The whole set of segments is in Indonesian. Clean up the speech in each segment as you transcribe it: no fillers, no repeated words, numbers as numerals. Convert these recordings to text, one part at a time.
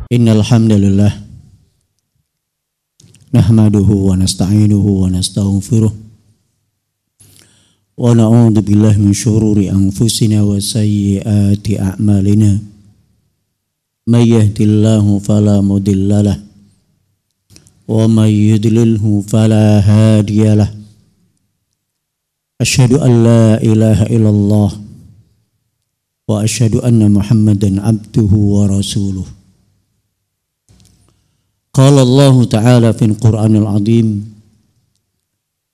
Innal hamdalillah nahmaduhu wa nasta'inuhu wa nastaghfiruh wa na'udzu billahi min shururi anfusina wa sayyiati a'malina may yahdihillahu fala mudhillalah wa may yudlilhu fala hadiyalah. Asyhadu an la ilaha illallah wa asyhadu anna Muhammadan abduhu wa rasuluh. Qala Allah Ta'ala fil Qur'anil Azim,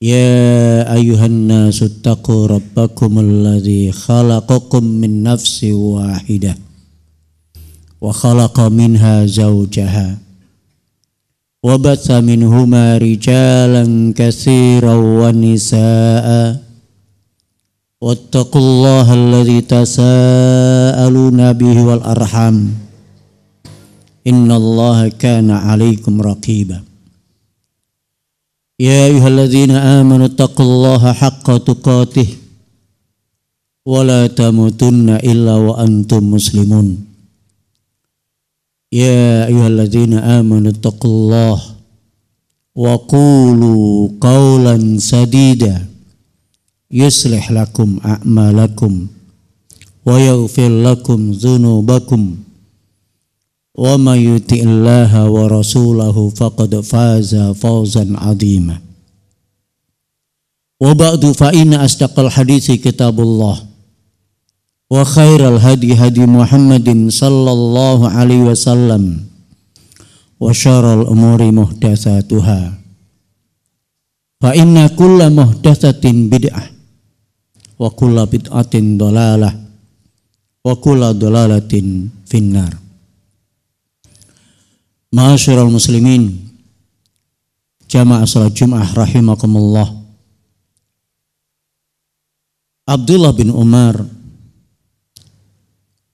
Ya ayuhan nasu taqu rabbakum alladhi khalaqakum min nafsin wahidah wa khalaqa minha zawjaha wa batha minhuma rijalan katsiran wa nisaa'a wattaqullaha alladhi tasaaluna bihi wal arham innallaha kana 'alaikum raqiba. Ya ayyuhalladzina amanu taqullaha haqqa tuqatih wa la tamutunna illa wa antum muslimun. Ya ayyuhalladzina amanu taqullaha wa qulu qawlan sadida yuslih lakum a'malakum wa yaghfir lakum dhunubakum wa may yuti'illaha wa rasulahu faqad faza fawzan 'azima. Wa ba'du fa inna asdaqal hadithi kitabullah wa khairal hadi hadi Muhammadin sallallahu alaihi wasallam wa syarrul umuri muhdatsatuha fa inna kulla muhdatsatin bid'ah wa kulla bid'atin dhalalah wa kulla dhalalatin finnar. Ma'asyiral muslimin, jamaah salat Jumat rahimakumullah. Abdullah bin Umar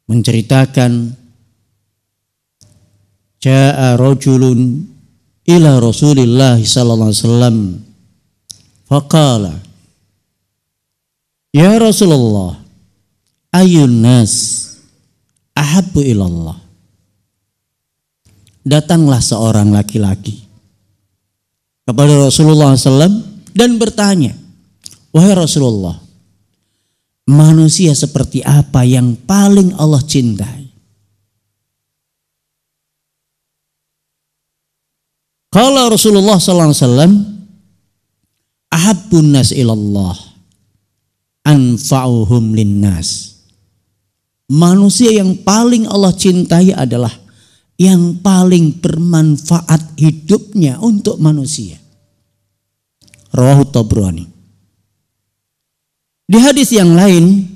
menceritakan, Ja'a rajulun ila Rasulillah sallallahu alaihi wasallam faqala, Ya Rasulullah, ayyun nas ahabbu ilallah. Datanglah seorang laki-laki kepada Rasulullah SAW dan bertanya, Wahai Rasulullah, manusia seperti apa yang paling Allah cintai? Qala Rasulullah SAW, Ahabbun nas ilallah anfa'uhum linnas. Manusia yang paling Allah cintai adalah yang paling bermanfaat hidupnya untuk manusia. Rawahu Tabrani. Di hadis yang lain,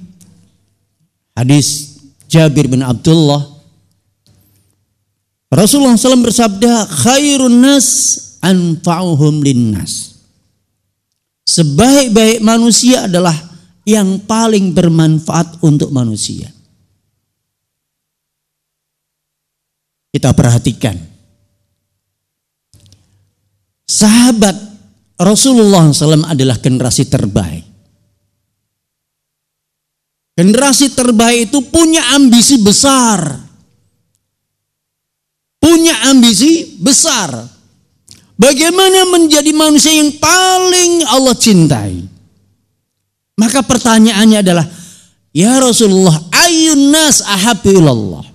hadis Jabir bin Abdullah, Rasulullah SAW bersabda, Khairun nas anfa'uhum linnas. Sebaik-baik manusia adalah yang paling bermanfaat untuk manusia. Kita perhatikan, sahabat Rasulullah SAW adalah generasi terbaik. Generasi terbaik itu punya ambisi besar. Punya ambisi besar. Bagaimana menjadi manusia yang paling Allah cintai? Maka pertanyaannya adalah, Ya Rasulullah, ayyun nas ahabbu ilallah.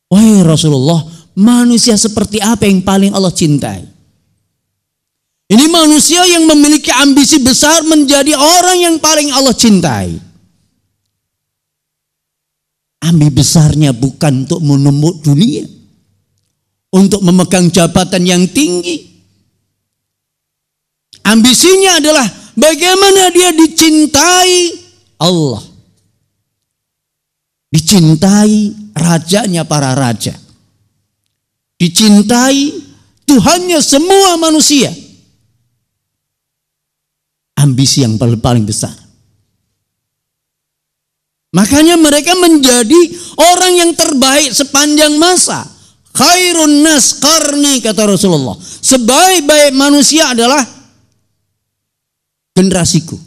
Wahai Rasulullah, manusia seperti apa yang paling Allah cintai? Ini manusia yang memiliki ambisi besar menjadi orang yang paling Allah cintai. Ambisi besarnya bukan untuk menumbuk dunia, untuk memegang jabatan yang tinggi. Ambisinya adalah bagaimana dia dicintai Allah. Dicintai rajanya para raja. Dicintai Tuhannya semua manusia. Ambisi yang paling besar. Makanya mereka menjadi orang yang terbaik sepanjang masa. Khairun nas qarni, kata Rasulullah. Sebaik-baik manusia adalah generasiku.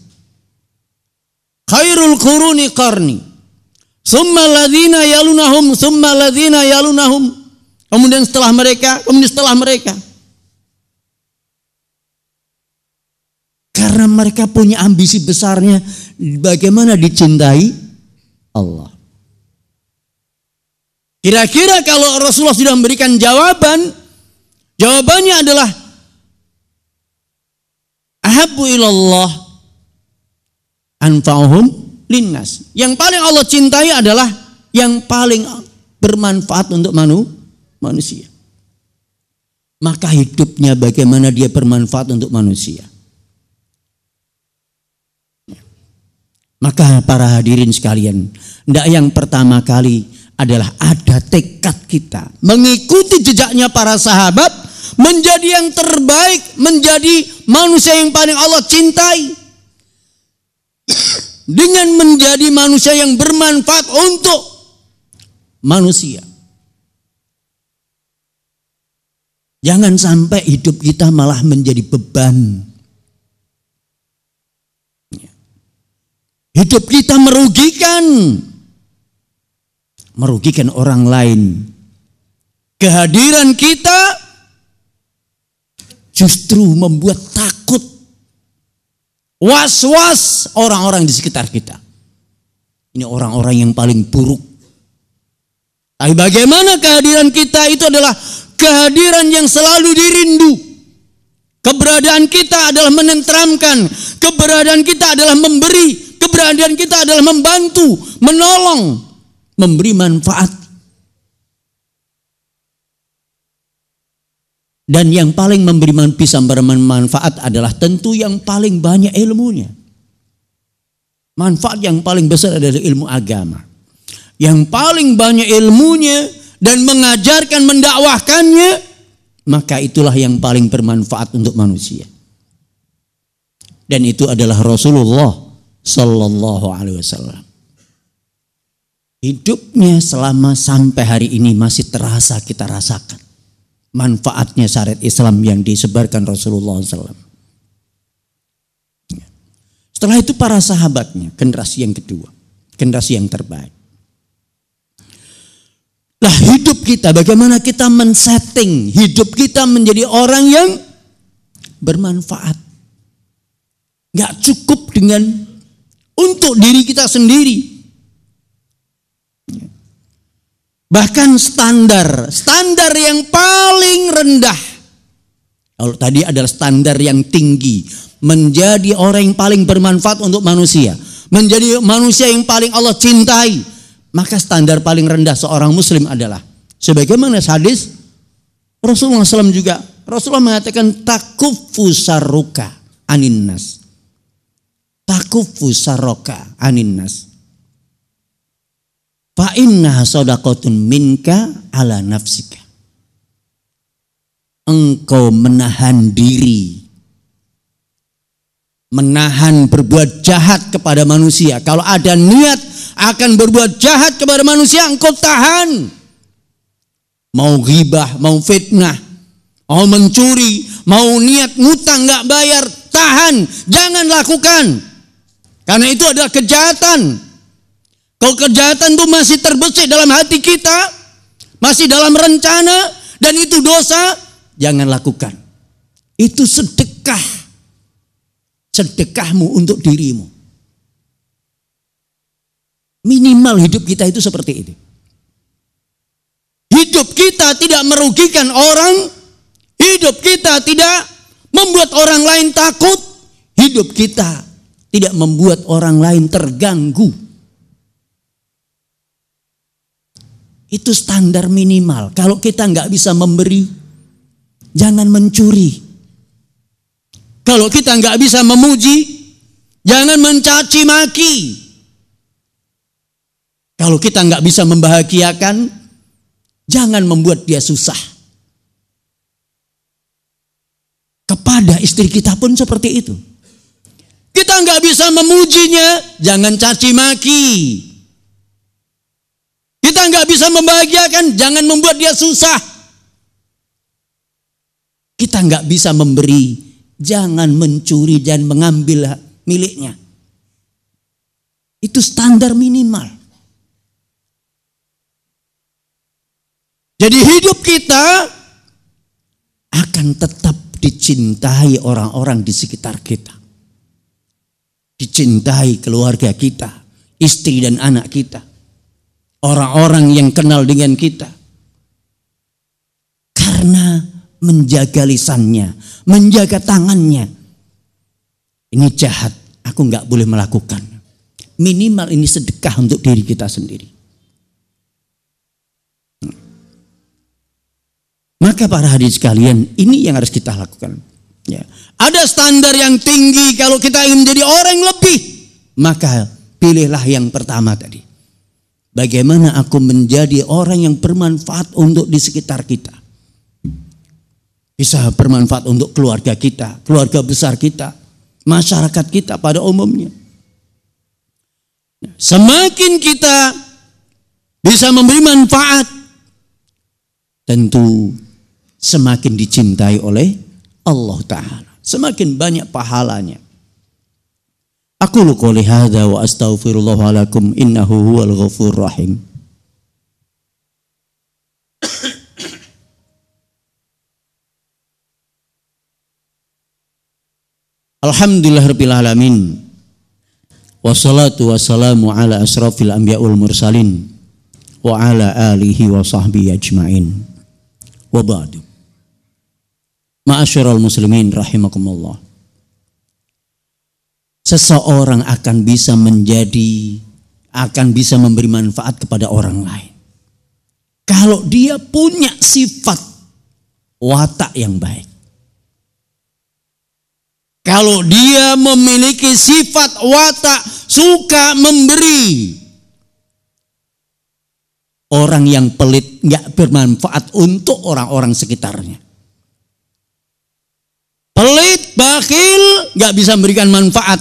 Khairul quruni qarni. Summa ladzina yalunahum, summa ladzina yalunahum. Kemudian setelah mereka, kemudian setelah mereka. Karena mereka punya ambisi besarnya bagaimana dicintai Allah. Kira-kira kalau Rasulullah sudah memberikan jawabannya adalah ahabbu ilallah anfa'uhum linnas. Yang paling Allah cintai adalah yang paling bermanfaat untuk manusia. Maka hidupnya bagaimana dia bermanfaat untuk manusia. Maka para hadirin sekalian, hendak yang pertama kali adalah ada tekad kita mengikuti jejaknya para sahabat, menjadi yang terbaik, menjadi manusia yang paling Allah cintai, dengan menjadi manusia yang bermanfaat untuk manusia. Jangan sampai hidup kita malah menjadi beban. Hidup kita merugikan orang lain. Kehadiran kita justru membuat takut, was-was orang-orang di sekitar kita. Ini orang-orang yang paling buruk. Tapi bagaimana kehadiran kita itu adalah kehadiran yang selalu dirindu. Keberadaan kita adalah menenteramkan, keberadaan kita adalah memberi, keberadaan kita adalah membantu, menolong, memberi manfaat. Dan yang paling memberi manfaat adalah tentu yang paling banyak ilmunya. Manfaat yang paling besar adalah ilmu agama. Yang paling banyak ilmunya dan mengajarkan, mendakwahkannya, maka itulah yang paling bermanfaat untuk manusia. Dan itu adalah Rasulullah Sallallahu Alaihi Wasallam. Hidupnya selama sampai hari ini masih terasa kita rasakan manfaatnya syariat Islam yang disebarkan Rasulullah SAW. Setelah itu para sahabatnya, generasi yang kedua, generasi yang terbaik. Lah hidup kita, bagaimana kita men-setting hidup kita menjadi orang yang bermanfaat. Gak cukup dengan untuk diri kita sendiri. Bahkan standar yang paling rendah. Kalau tadi adalah standar yang tinggi, menjadi orang yang paling bermanfaat untuk manusia, menjadi manusia yang paling Allah cintai. Maka standar paling rendah seorang muslim adalah sebagaimana hadis Rasulullah SAW juga. Rasulullah mengatakan takuffu sarruka anin nas. Takuffu sarruka anin nas. Fa innaha shadaqatun minka ala nafsika. Engkau menahan diri, menahan berbuat jahat kepada manusia. Kalau ada niat akan berbuat jahat kepada manusia, engkau tahan. Mau ghibah, mau fitnah, mau mencuri, mau niat ngutang gak bayar, tahan, jangan lakukan. Karena itu adalah kejahatan. Kalau kejahatan itu masih terbesit dalam hati kita, masih dalam rencana, dan itu dosa, jangan lakukan. Itu sedekah. Sedekahmu untuk dirimu. Minimal hidup kita itu seperti ini. Hidup kita tidak merugikan orang, hidup kita tidak membuat orang lain takut, hidup kita tidak membuat orang lain terganggu. Itu standar minimal. Kalau kita nggak bisa memberi, jangan mencuri. Kalau kita nggak bisa memuji, jangan mencaci maki. Kalau kita nggak bisa membahagiakan, jangan membuat dia susah. Kepada istri kita pun seperti itu. Kita nggak bisa memujinya, jangan caci maki. Kita nggak bisa membahagiakan, jangan membuat dia susah. Kita nggak bisa memberi, jangan mencuri dan mengambil miliknya. Itu standar minimal. Jadi hidup kita akan tetap dicintai orang-orang di sekitar kita. Dicintai keluarga kita, istri dan anak kita. Orang-orang yang kenal dengan kita. Karena menjaga lisannya, menjaga tangannya. Ini jahat, aku nggak boleh melakukan. Minimal ini sedekah untuk diri kita sendiri. Maka para hadirin sekalian, ini yang harus kita lakukan. Ya. Ada standar yang tinggi kalau kita ingin menjadi orang yang lebih. Maka pilihlah yang pertama tadi. Bagaimana aku menjadi orang yang bermanfaat untuk di sekitar kita. Bisa bermanfaat untuk keluarga kita, keluarga besar kita, masyarakat kita pada umumnya. Semakin kita bisa memberi manfaat, tentu semakin dicintai oleh Allah Ta'ala. Semakin banyak pahalanya. Aqulu qouli hadza wa astaghfirullah lakum innahu huwal ghafurur rahim. Alhamdulillahirabbil alamin. Wassalatu wassalamu ala asrafil anbiya wal mursalin wa ala alihi wa sahbihi ajmain. Wa ba'du. Ma'asyiral muslimin rahimakumullah. Seseorang akan bisa memberi manfaat kepada orang lain kalau dia punya sifat watak yang baik. Kalau dia memiliki sifat watak suka memberi, orang yang pelit nggak bermanfaat untuk orang-orang sekitarnya. Pelit, bakhil, nggak bisa memberikan manfaat.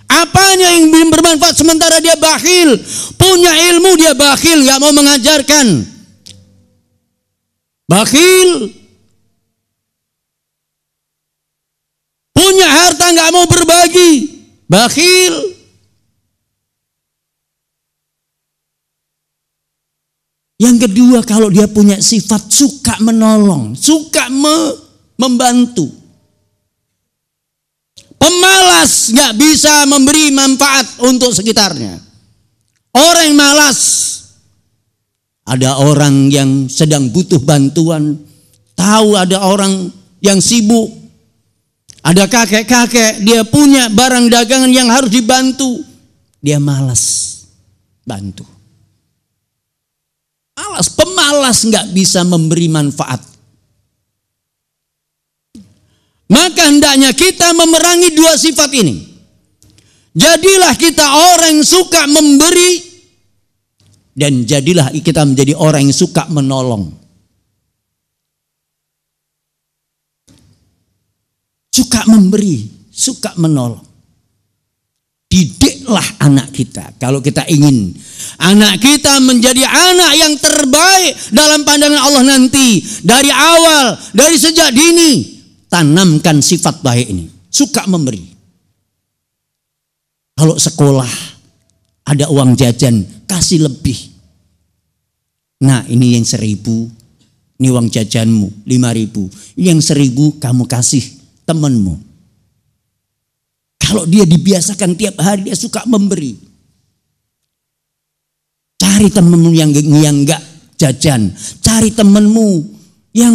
Apanya yang bermanfaat sementara dia bakhil? Punya ilmu dia bakhil, nggak mau mengajarkan. Bakhil. Punya harta nggak mau berbagi, bakhil. Yang kedua, kalau dia punya sifat suka menolong, suka membantu. Pemalas, nggak bisa memberi manfaat untuk sekitarnya. Orang yang malas. Ada orang yang sedang butuh bantuan, tahu ada orang yang sibuk. Ada kakek-kakek, dia punya barang dagangan yang harus dibantu. Dia malas bantu. Malas, pemalas nggak bisa memberi manfaat. Maka hendaknya kita memerangi dua sifat ini. Jadilah kita orang yang suka memberi. Dan jadilah kita menjadi orang yang suka menolong. Suka memberi, suka menolong. Didiklah anak kita. Kalau kita ingin anak kita menjadi anak yang terbaik dalam pandangan Allah nanti. Dari awal, dari sejak dini. Tanamkan sifat baik ini. Suka memberi. Kalau sekolah ada uang jajan, kasih lebih. Nah, ini yang 1.000. Ini uang jajanmu, 5.000. Ini yang 1.000 kamu kasih temanmu. Kalau dia dibiasakan tiap hari dia suka memberi. Cari temanmu yang enggak jajan. Cari temanmu yang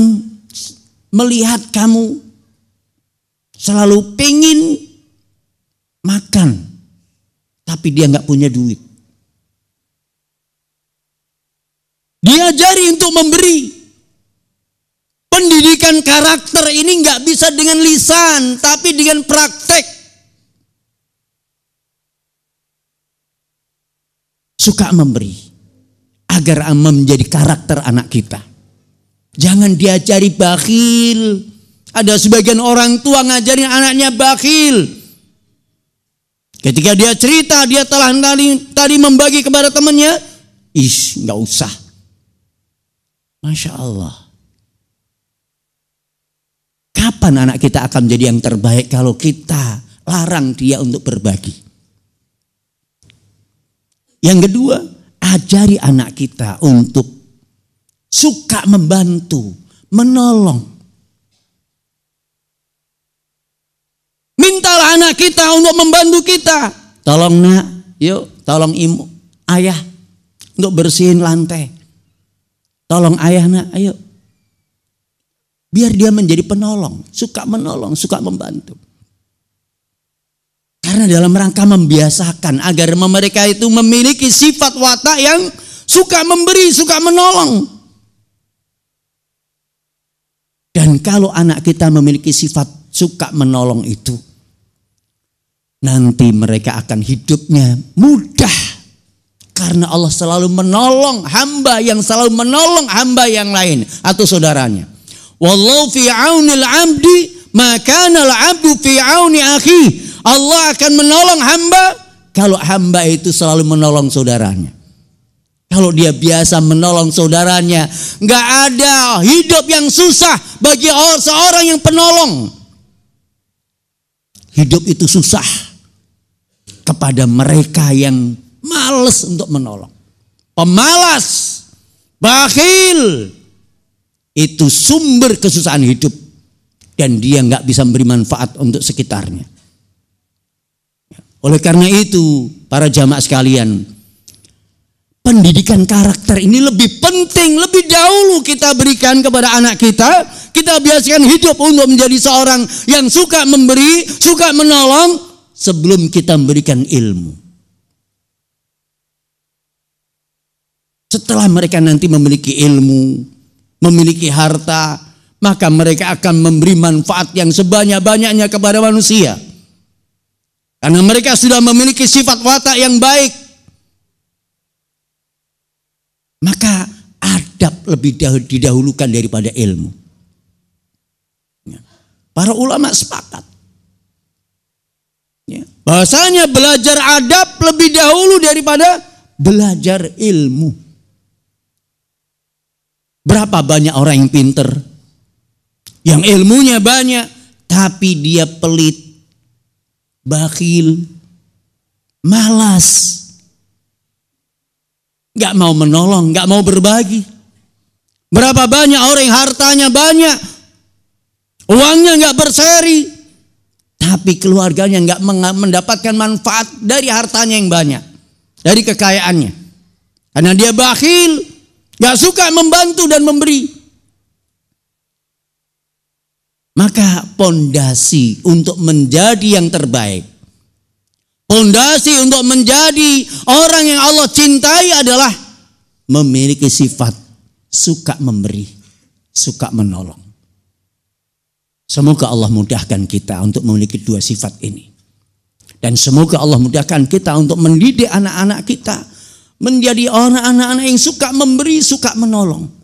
melihat kamu selalu pengen makan, tapi dia enggak punya duit. Diajari untuk memberi. Pendidikan karakter ini nggak bisa dengan lisan, tapi dengan praktek. Suka memberi, agar menjadi karakter anak kita. Jangan diajari bakhil. Ada sebagian orang tua ngajarin anaknya bakhil. Ketika dia cerita, dia telah tadi membagi kepada temannya, nggak usah. Masya Allah. Kapan anak kita akan menjadi yang terbaik kalau kita larang dia untuk berbagi? Yang kedua, ajari anak kita untuk suka membantu, menolong. Mintalah anak kita untuk membantu kita. Tolong nak, yuk, tolong ibu, ayah untuk bersihin lantai. Tolong ayah nak, ayo. Biar dia menjadi penolong, suka membantu. Karena dalam rangka membiasakan agar mereka itu memiliki sifat watak yang suka memberi, suka menolong. Dan kalau anak kita memiliki sifat suka menolong itu, nanti mereka akan hidupnya mudah. Karena Allah selalu menolong hamba yang selalu menolong hamba yang lain atau saudaranya. Wallahu fi aunil abdi maka al abdu fi auni akhi. Allah akan menolong hamba kalau hamba itu selalu menolong saudaranya. Kalau dia biasa menolong saudaranya, nggak ada hidup yang susah bagi seorang yang penolong. Hidup itu susah kepada mereka yang malas untuk menolong. Pemalas, bakhil, itu sumber kesusahan hidup. Dan dia nggak bisa memberi manfaat untuk sekitarnya. Oleh karena itu, para jamaah sekalian, pendidikan karakter ini lebih penting, lebih dahulu kita berikan kepada anak kita. Kita biasakan hidup untuk menjadi seorang yang suka memberi, suka menolong, sebelum kita memberikan ilmu. Setelah mereka nanti memiliki ilmu, memiliki harta, maka mereka akan memberi manfaat yang sebanyak-banyaknya kepada manusia. Karena mereka sudah memiliki sifat watak yang baik. Maka adab lebih didahulukan daripada ilmu. Para ulama sepakat. Bahasanya belajar adab lebih dahulu daripada belajar ilmu. Berapa banyak orang yang pinter, yang ilmunya banyak, tapi dia pelit, bakhil, malas, gak mau menolong, gak mau berbagi. Berapa banyak orang yang hartanya banyak, uangnya gak berseri, tapi keluarganya gak mendapatkan manfaat dari hartanya yang banyak, dari kekayaannya. Karena dia bakhil, gak suka membantu dan memberi. Maka pondasi untuk menjadi yang terbaik, pondasi untuk menjadi orang yang Allah cintai adalah memiliki sifat suka memberi, suka menolong. Semoga Allah mudahkan kita untuk memiliki dua sifat ini. Dan semoga Allah mudahkan kita untuk mendidik anak-anak kita menjadi anak-anak yang suka memberi, suka menolong.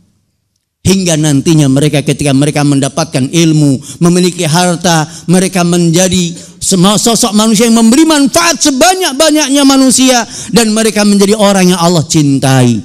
Hingga nantinya mereka ketika mereka mendapatkan ilmu, memiliki harta, mereka menjadi sosok manusia yang memberi manfaat sebanyak-banyaknya manusia. Dan mereka menjadi orang yang Allah cintai.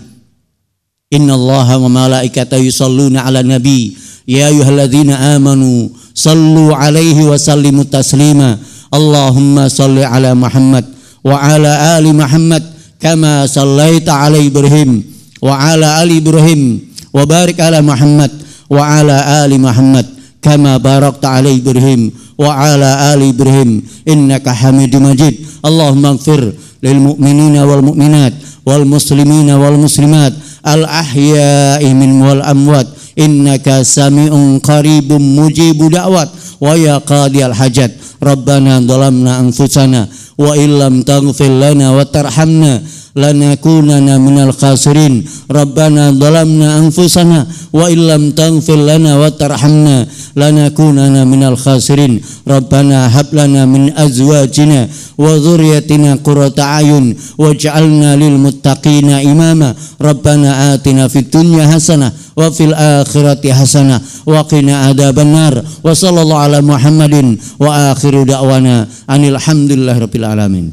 Innallaha wa malaikatahu yusholluna ala nabi. Ya ayyuhalladzina amanu sallu alaihi wa sallimu taslima. Allahumma salli ala Muhammad wa ala ali Muhammad kama sallaita ala Ibrahim wa ala ali Ibrahim. Wa barik ala Muhammad wa ala ali Muhammad kama barakta ala Ibrahim wa ala ali Ibrahim innaka Hamidum Majid. Allahumma ighfir lil mu'minina wal mu'minat wal muslimina wal muslimat al ahya'i min wal amwat innaka sami'un qaribun mujibu da'wat wa ya qadiyal hajat. Rabbana dhalamna anfusana wa illam taghfir lana wa tarhamna lanakunanna minal khasirin. Rabbana dhalamna anfusana wa illam taghfir lana wa tarhamna lanakunanna minal khasirin. Rabbana hab lana min azwajina wa dhurriyyatina qurrata a'yun waj'alna lil muttaqina imama. Rabbana atina fid dunya hasanah wa fil akhirati hasanah wa qina adzabannar. Wa sallallahu ala Muhammadin wa akhiru da'wana anil hamdulillahi rabbil alamin.